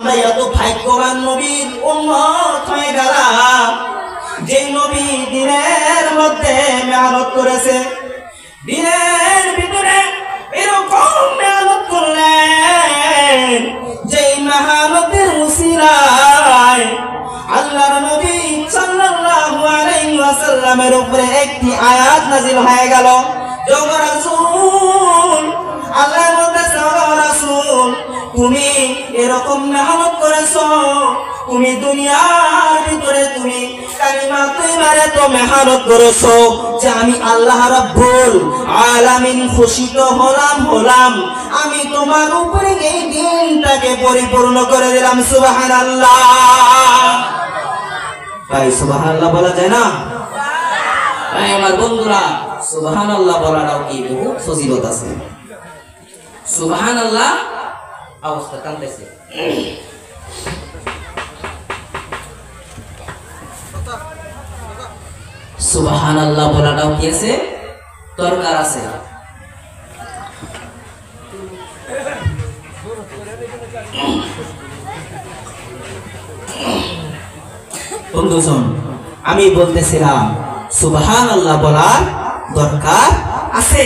আমরা এত ভাগ্যবান নবীর উম্মত হয়ে গেলাম যে নবী দিনের মধ্যে মেহনত করেছে, দিনের ভিতরে এরকম মেহনত করলেন যে মেহনতের উসিলায় আল্লাহর নবী সাল্লাল্লাহু আলাইহি ওয়াসাল্লামের উপরে একটি আয়াত নাযিল হয়ে গেল। ওগো রাসূল, আল্লাহ বলতেছে ওগো রাসূল, তুমি এরকম মেহনত করেছো, তুমি দুনিয়ার ভিতরে তুমি কালিমা তৈবারে তো মেহনত করেছো যে আমি আল্লাহ রাব্বুল আলামিন খুশি তো হলাম আমি তোমার উপরে এই দিনটাকে পরিপূর্ণ করে দিলাম। সুবহানাল্লাহ। ভাই সুবহানাল্লাহ বলা যায় না? ভাই আমার বন্ধুরা, সুবহানাল্লাহ বলাটাও কি বহুত ফজিলত আছে। সুবহানাল্লাহ অবস্থা কাঁদতেছে। সুবহানাল্লাহ বলাটাও কি আছে, দরকার আছে। বন্ধুজন, আমি বলতেছিলাম সুবহানাল্লাহ বলার দরকার আছে।